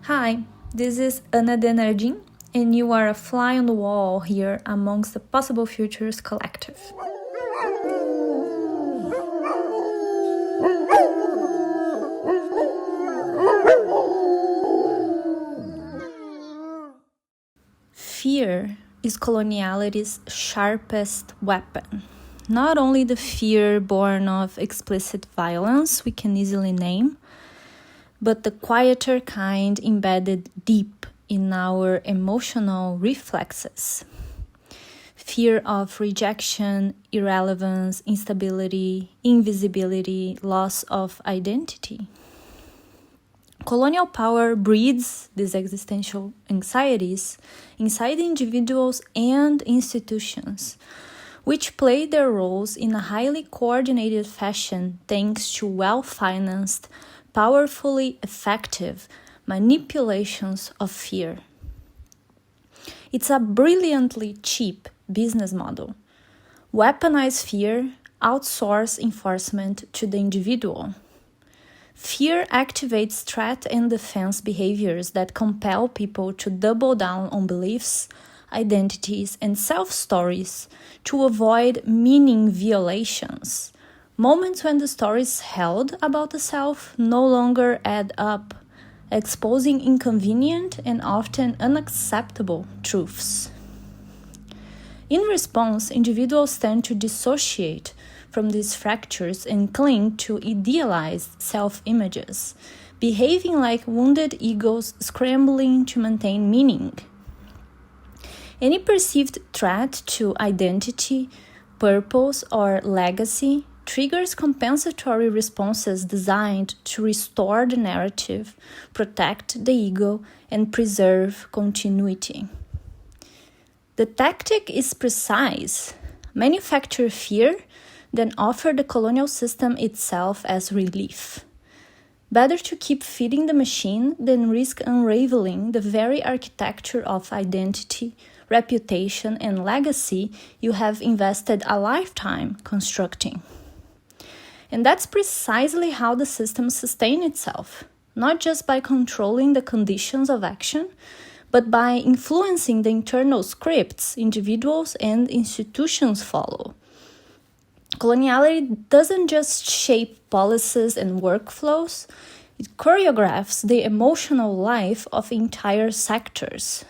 Hi, this is Ana Denardin, and you are a fly on the wall here amongst the Possible Futures Collective. Fear is coloniality's sharpest weapon. Not only the fear born of explicit violence we can easily name, but the quieter kind embedded deep in our emotional reflexes. Fear of rejection, irrelevance, instability, invisibility, loss of identity. Colonial power breeds these existential anxieties inside individuals and institutions, which play their roles in a highly coordinated fashion thanks to well-financed, powerfully effective manipulations of fear. It's a brilliantly cheap business model. Weaponize fear, outsource enforcement to the individual. Fear activates threat and defense behaviors that compel people to double down on beliefs, identities, and self-stories to avoid meaning violations. Moments when the stories held about the self no longer add up, exposing inconvenient and often unacceptable truths. In response, individuals tend to dissociate from these fractures and cling to idealized self-images, behaving like wounded egos scrambling to maintain meaning. Any perceived threat to identity, purpose, or legacy triggers compensatory responses designed to restore the narrative, protect the ego, and preserve continuity. The tactic is precise: manufacture fear, then offer the colonial system itself as relief. Better to keep feeding the machine than risk unraveling the very architecture of identity, reputation, and legacy you have invested a lifetime constructing. And that's precisely how the system sustains itself, not just by controlling the conditions of action, but by influencing the internal scripts individuals and institutions follow. Coloniality doesn't just shape policies and workflows, it choreographs the emotional life of entire sectors.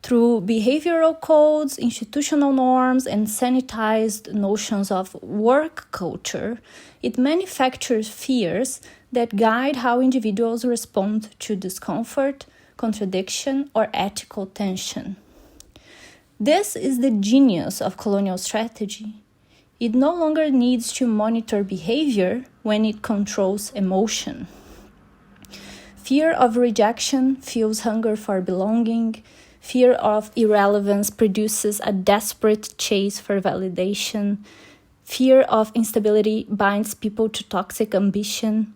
Through behavioral codes, institutional norms, and sanitized notions of work culture, it manufactures fears that guide how individuals respond to discomfort, contradiction, or ethical tension. This is the genius of colonial strategy. It no longer needs to monitor behavior when it controls emotion. Fear of rejection fuels hunger for belonging. Fear of irrelevance produces a desperate chase for validation. Fear of instability binds people to toxic ambition.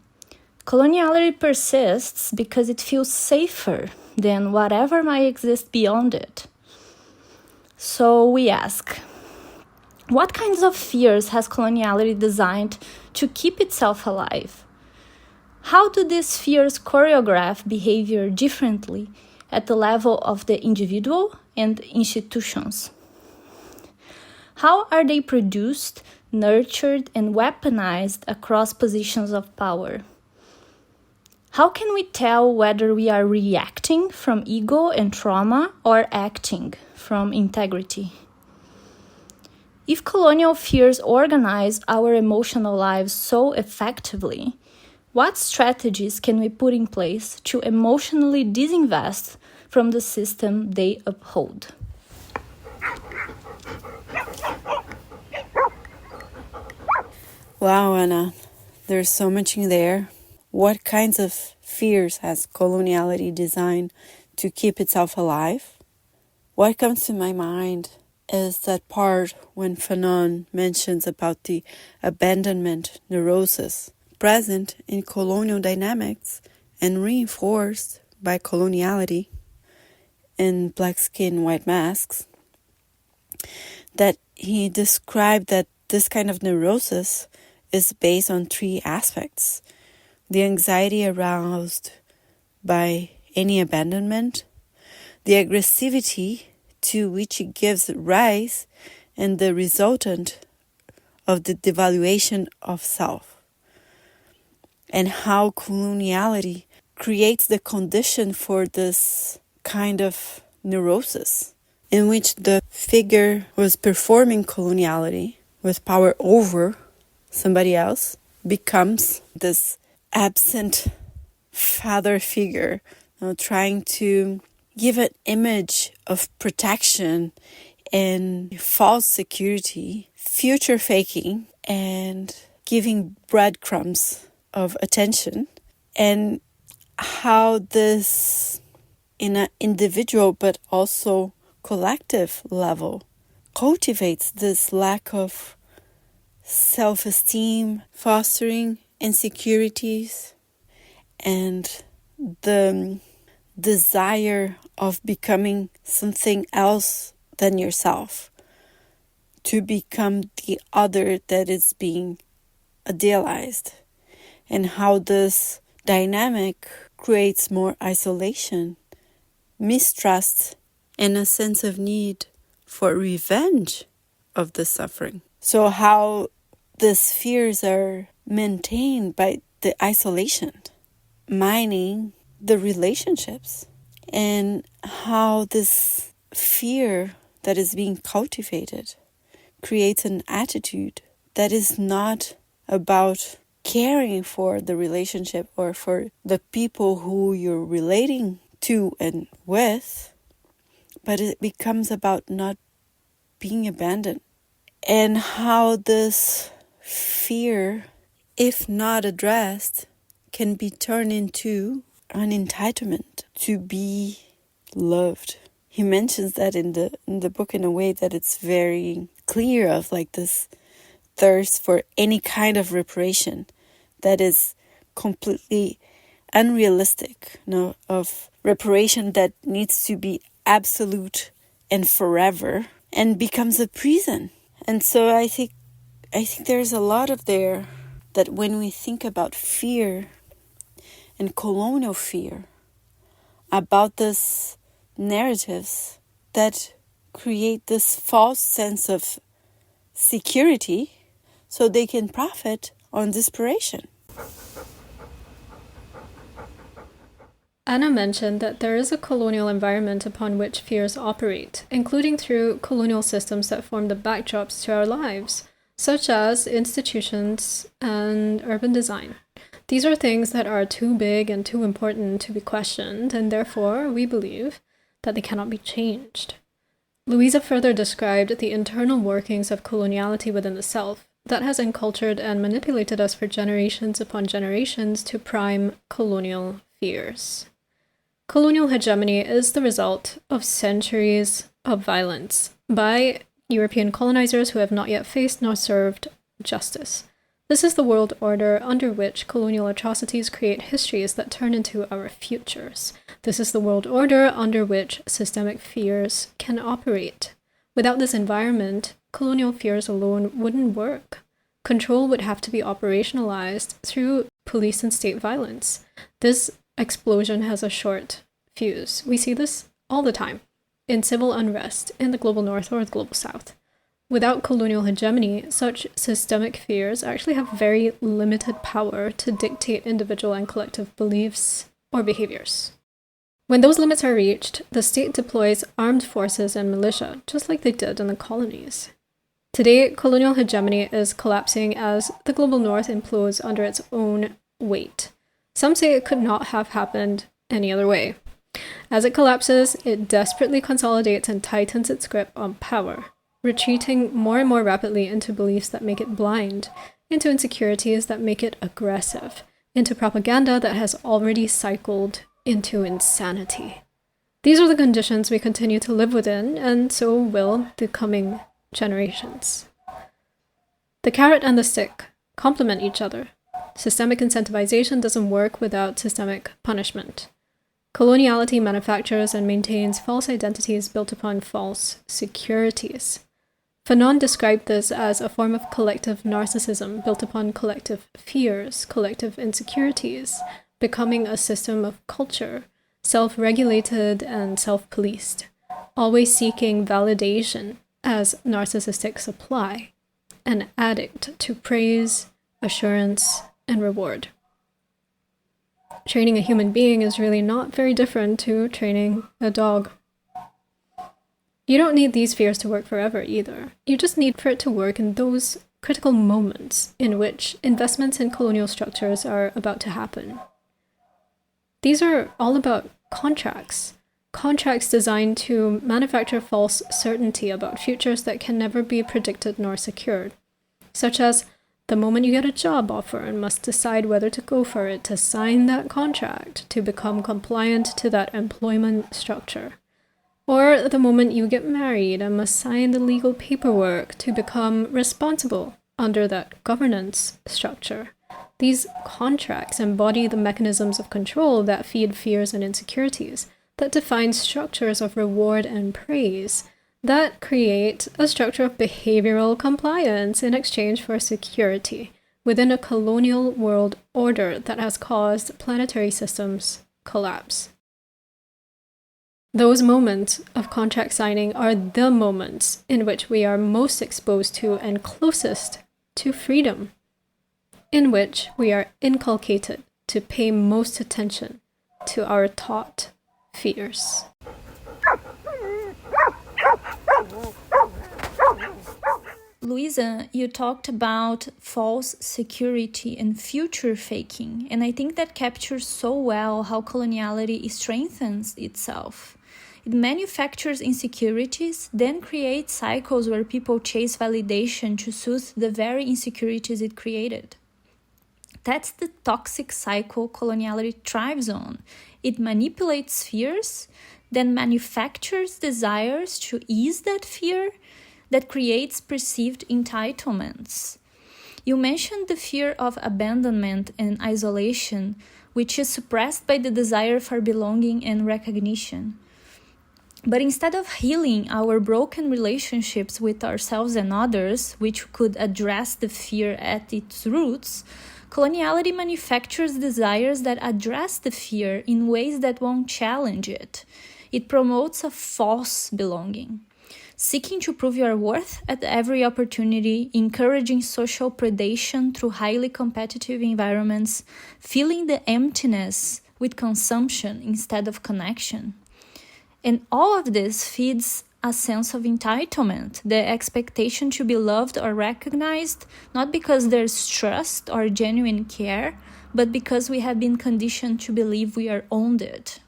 Coloniality persists because it feels safer than whatever might exist beyond it. So we ask, what kinds of fears has coloniality designed to keep itself alive? How do these fears choreograph behavior differently at the level of the individual and institutions? How are they produced, nurtured, and weaponized across positions of power? How can we tell whether we are reacting from ego and trauma or acting from integrity? If colonial fears organize our emotional lives so effectively, what strategies can we put in place to emotionally disinvest from the system they uphold? Wow, Anna, there's so much in there. What kinds of fears has coloniality designed to keep itself alive? What comes to my mind is that part when Fanon mentions about the abandonment neurosis present in colonial dynamics and reinforced by coloniality in black skin, white masks, that he described that this kind of neurosis is based on three aspects: the anxiety aroused by any abandonment, the aggressivity to which it gives rise, and the resultant of the devaluation of self, and how coloniality creates the condition for this kind of neurosis in which the figure was performing coloniality with power over somebody else becomes this absent father figure, trying to give an image of protection and false security, future faking, and giving breadcrumbs of attention, and how this, in an individual but also collective level, cultivates this lack of self-esteem, fostering insecurities, and the desire of becoming something else than yourself, to become the other that is being idealized, and how this dynamic creates more isolation, mistrust, and a sense of need for revenge of the suffering. So how these fears are maintained by the isolation, mining the relationships, and how this fear that is being cultivated creates an attitude that is not about caring for the relationship or for the people who you're relating to and with, but it becomes about not being abandoned. And how this fear, if not addressed, can be turned into an entitlement to be loved. He mentions that in the book in a way that it's very clear, of like this thirst for any kind of reparation that is completely unrealistic, of reparation that needs to be absolute and forever, and becomes a prison. And so I think there's a lot of there that when we think about fear and colonial fear, about this narratives that create this false sense of security so they can profit on desperation. Anna mentioned that there is a colonial environment upon which fears operate, including through colonial systems that form the backdrops to our lives, such as institutions and urban design. These are things that are too big and too important to be questioned, and therefore we believe that they cannot be changed. Louisa further described the internal workings of coloniality within the self that has encultured and manipulated us for generations upon generations to prime colonial fears. Colonial hegemony is the result of centuries of violence by European colonizers who have not yet faced nor served justice. This is the world order under which colonial atrocities create histories that turn into our futures. This is the world order under which systemic fears can operate. Without this environment, colonial fears alone wouldn't work. Control would have to be operationalized through police and state violence. This explosion has a short fuse. We see this all the time in civil unrest in the global north or the global south. Without colonial hegemony, such systemic fears actually have very limited power to dictate individual and collective beliefs or behaviors. When those limits are reached, the state deploys armed forces and militia, just like they did in the colonies. Today, colonial hegemony is collapsing as the global north implodes under its own weight. Some say it could not have happened any other way. As it collapses, it desperately consolidates and tightens its grip on power, retreating more and more rapidly into beliefs that make it blind, into insecurities that make it aggressive, into propaganda that has already cycled into insanity. These are the conditions we continue to live within, and so will the coming generations. The carrot and the stick complement each other. Systemic incentivization doesn't work without systemic punishment. Coloniality manufactures and maintains false identities built upon false securities. Fanon described this as a form of collective narcissism built upon collective fears, collective insecurities, becoming a system of culture, self-regulated and self-policed, always seeking validation as narcissistic supply, an addict to praise, assurance, and reward. Training a human being is really not very different to training a dog. You don't need these fears to work forever either. You just need for it to work in those critical moments in which investments in colonial structures are about to happen. These are all about contracts designed to manufacture false certainty about futures that can never be predicted nor secured, such as the moment you get a job offer and must decide whether to go for it, to sign that contract, to become compliant to that employment structure. Or the moment you get married and must sign the legal paperwork to become responsible under that governance structure. These contracts embody the mechanisms of control that feed fears and insecurities, that define structures of reward and praise, that create a structure of behavioral compliance in exchange for security within a colonial world order that has caused planetary systems collapse. Those moments of contract signing are the moments in which we are most exposed to and closest to freedom, in which we are inculcated to pay most attention to our taught fears. Luisa, you talked about false security and future faking, and I think that captures so well how coloniality strengthens itself. It manufactures insecurities, then creates cycles where people chase validation to soothe the very insecurities it created. That's the toxic cycle coloniality thrives on. It manipulates fears, then manufactures desires to ease that fear, that creates perceived entitlements. You mentioned the fear of abandonment and isolation, which is suppressed by the desire for belonging and recognition. But instead of healing our broken relationships with ourselves and others, which could address the fear at its roots, coloniality manufactures desires that address the fear in ways that won't challenge it. It promotes a false belonging, seeking to prove your worth at every opportunity, encouraging social predation through highly competitive environments, filling the emptiness with consumption instead of connection. And all of this feeds a sense of entitlement, the expectation to be loved or recognized, not because there's trust or genuine care, but because we have been conditioned to believe we are owned it.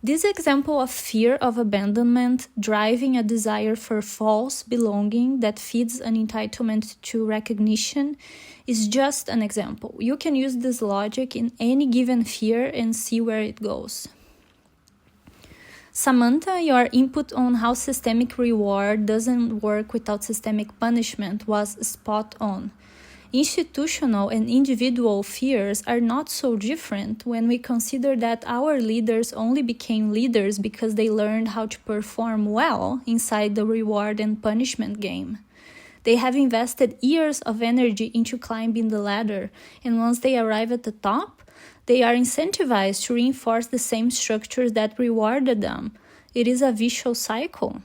This example of fear of abandonment driving a desire for false belonging that feeds an entitlement to recognition is just an example. You can use this logic in any given fear and see where it goes. Samantha, your input on how systemic reward doesn't work without systemic punishment was spot on. Institutional and individual fears are not so different when we consider that our leaders only became leaders because they learned how to perform well inside the reward and punishment game. They have invested years of energy into climbing the ladder, and once they arrive at the top, they are incentivized to reinforce the same structures that rewarded them. It is a vicious cycle.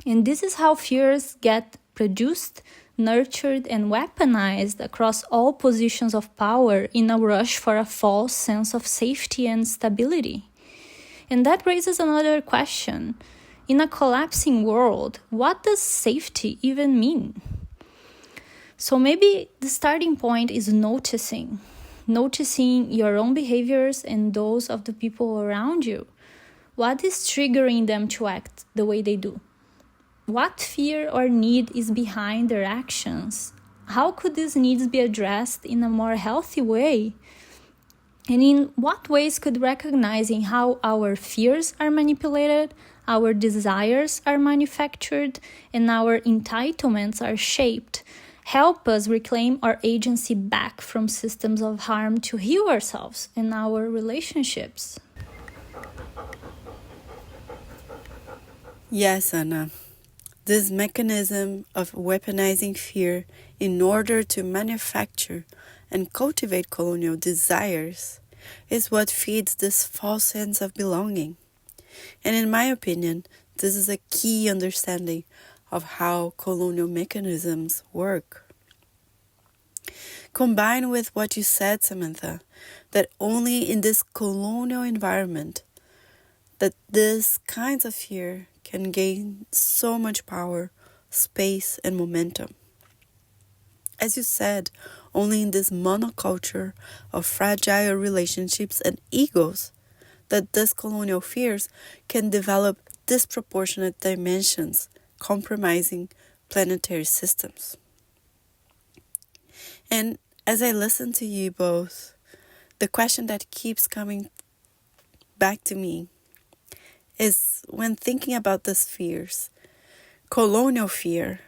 And this is how fears get produced, nurtured, and weaponized across all positions of power in a rush for a false sense of safety and stability. And that raises another question. In a collapsing world, what does safety even mean? So maybe the starting point is noticing your own behaviors and those of the people around you. What is triggering them to act the way they do? What fear or need is behind their actions? How could these needs be addressed in a more healthy way? And in what ways could recognizing how our fears are manipulated, our desires are manufactured, and our entitlements are shaped help us reclaim our agency back from systems of harm to heal ourselves and our relationships? Yes, Anna. This mechanism of weaponizing fear in order to manufacture and cultivate colonial desires is what feeds this false sense of belonging. And in my opinion, this is a key understanding of how colonial mechanisms work. Combined with what you said, Samantha, that only in this colonial environment that this kinds of fear can gain so much power, space, and momentum. As you said, only in this monoculture of fragile relationships and egos that these colonial fears can develop disproportionate dimensions, compromising planetary systems. And as I listen to you both, the question that keeps coming back to me is, when thinking about these fears, colonial fear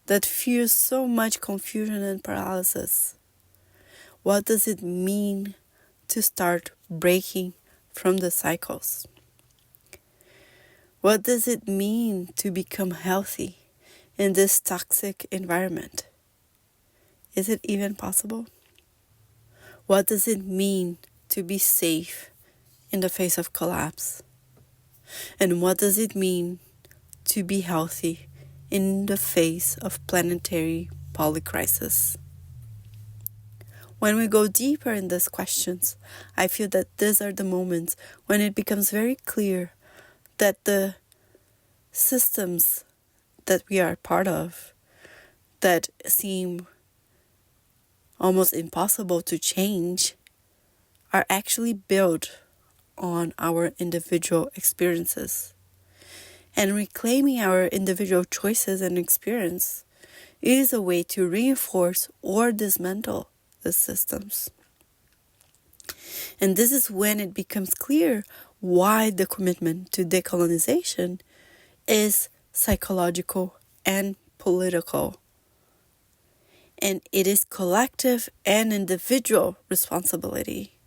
that fears so much confusion and paralysis, what does it mean to start breaking from the cycles? What does it mean to become healthy in this toxic environment? Is it even possible? What does it mean to be safe in the face of collapse? And what does it mean to be healthy in the face of planetary polycrisis? When we go deeper in these questions, I feel that these are the moments when it becomes very clear that the systems that we are part of, that seem almost impossible to change, are actually built on our individual experiences. And reclaiming our individual choices and experience is a way to reinforce or dismantle the systems. And this is when it becomes clear why the commitment to decolonization is psychological and political. And it is collective and individual responsibility.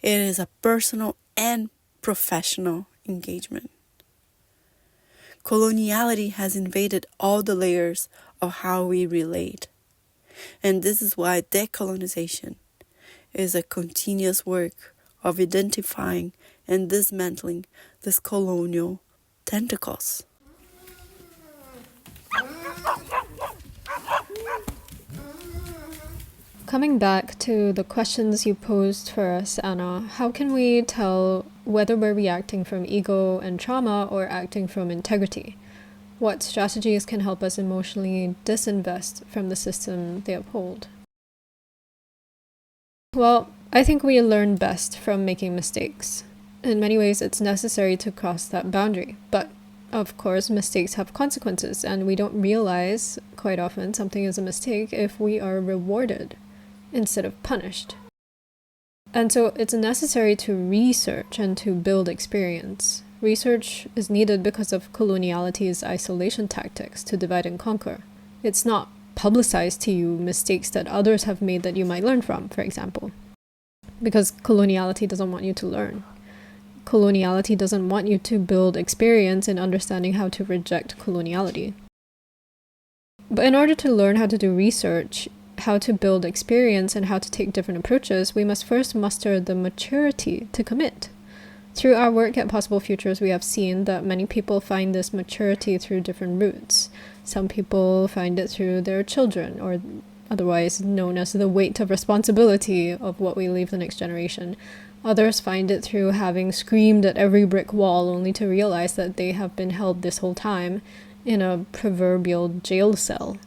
It is a personal and professional engagement. Coloniality has invaded all the layers of how we relate. And this is why decolonization is a continuous work of identifying and dismantling these colonial tentacles. Coming back to the questions you posed for us, Anna, how can we tell whether we're reacting from ego and trauma or acting from integrity? What strategies can help us emotionally disinvest from the system they uphold? Well, I think we learn best from making mistakes. In many ways, it's necessary to cross that boundary, but of course, mistakes have consequences, and we don't realize quite often something is a mistake if we are rewarded instead of punished. And so it's necessary to research and to build experience. Research is needed because of coloniality's isolation tactics to divide and conquer. It's not publicized to you mistakes that others have made that you might learn from, for example. Because coloniality doesn't want you to learn. Coloniality doesn't want you to build experience in understanding how to reject coloniality. But in order to learn how to do research, how to build experience, and how to take different approaches, we must first muster the maturity to commit. Through our work at Possible Futures, we have seen that many people find this maturity through different routes. Some people find it through their children, or otherwise known as the weight of responsibility of what we leave the next generation. Others find it through having screamed at every brick wall only to realize that they have been held this whole time in a proverbial jail cell.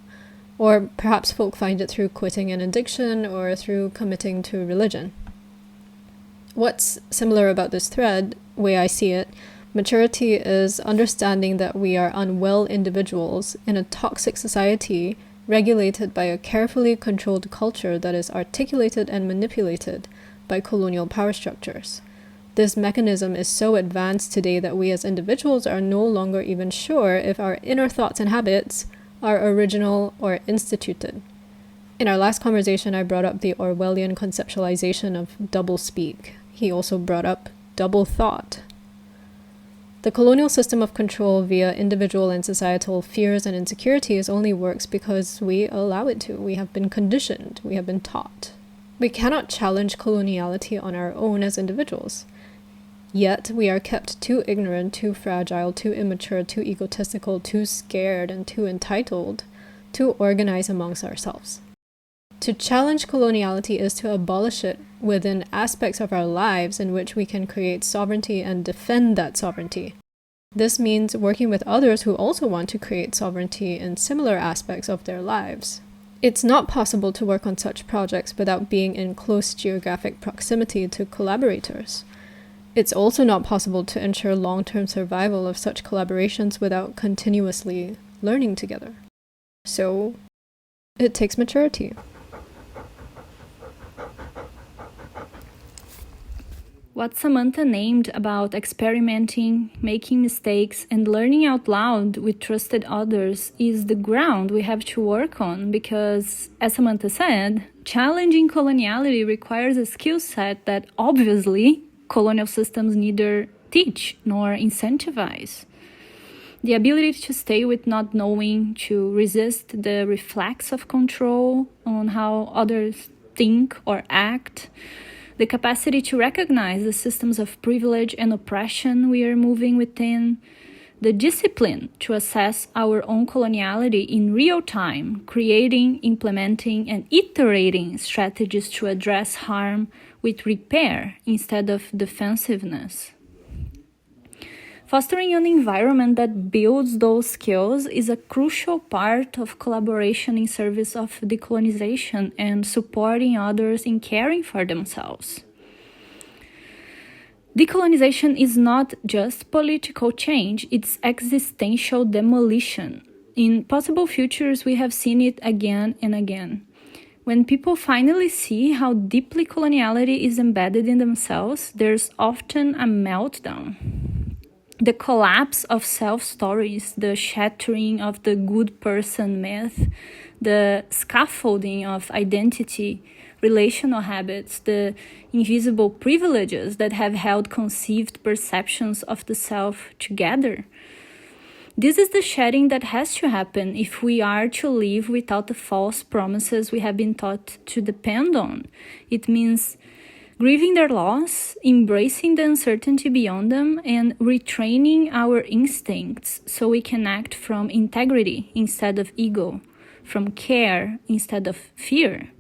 Or perhaps folk find it through quitting an addiction or through committing to religion. What's similar about this thread, way I see it, maturity is understanding that we are unwell individuals in a toxic society regulated by a carefully controlled culture that is articulated and manipulated by colonial power structures. This mechanism is so advanced today that we as individuals are no longer even sure if our inner thoughts and habits are original or instituted. In our last conversation, I brought up the Orwellian conceptualization of doublespeak. He also brought up double thought. The colonial system of control via individual and societal fears and insecurities only works because we allow it to. We have been conditioned. We have been taught. We cannot challenge coloniality on our own as individuals. Yet we are kept too ignorant, too fragile, too immature, too egotistical, too scared, and too entitled to organize amongst ourselves. To challenge coloniality is to abolish it within aspects of our lives in which we can create sovereignty and defend that sovereignty. This means working with others who also want to create sovereignty in similar aspects of their lives. It's not possible to work on such projects without being in close geographic proximity to collaborators. It's also not possible to ensure long-term survival of such collaborations without continuously learning together. So, it takes maturity. What Samantha named about experimenting, making mistakes, and learning out loud with trusted others is the ground we have to work on because, as Samantha said, challenging coloniality requires a skill set that obviously colonial systems neither teach nor incentivize. The ability to stay with not knowing, to resist the reflex of control on how others think or act, the capacity to recognize the systems of privilege and oppression we are moving within, the discipline to assess our own coloniality in real time, creating, implementing, and iterating strategies to address harm with repair instead of defensiveness. Fostering an environment that builds those skills is a crucial part of collaboration in service of decolonization and supporting others in caring for themselves. Decolonization is not just political change, it's existential demolition. In possible futures, we have seen it again and again. When people finally see how deeply coloniality is embedded in themselves, there's often a meltdown. The collapse of self-stories, the shattering of the good person myth, the scaffolding of identity, relational habits, the invisible privileges that have held conceived perceptions of the self together. This is the shedding that has to happen if we are to live without the false promises we have been taught to depend on. It means grieving their loss, embracing the uncertainty beyond them, and retraining our instincts so we can act from integrity instead of ego, from care instead of fear.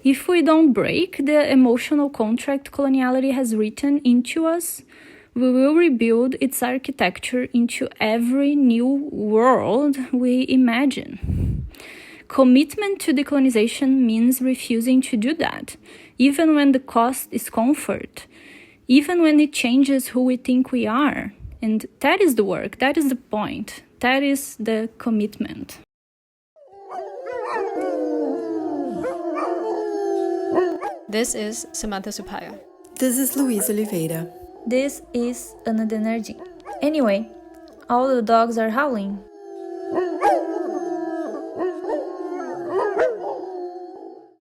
If we don't break the emotional contract coloniality has written into us, we will rebuild its architecture into every new world we imagine. Commitment to decolonization means refusing to do that, even when the cost is comfort, even when it changes who we think we are. And that is the work, that is the point, that is the commitment. This is Samantha Supaya. This is Luiz Oliveira. This is Ana de Nardim. Anyway, all the dogs are howling.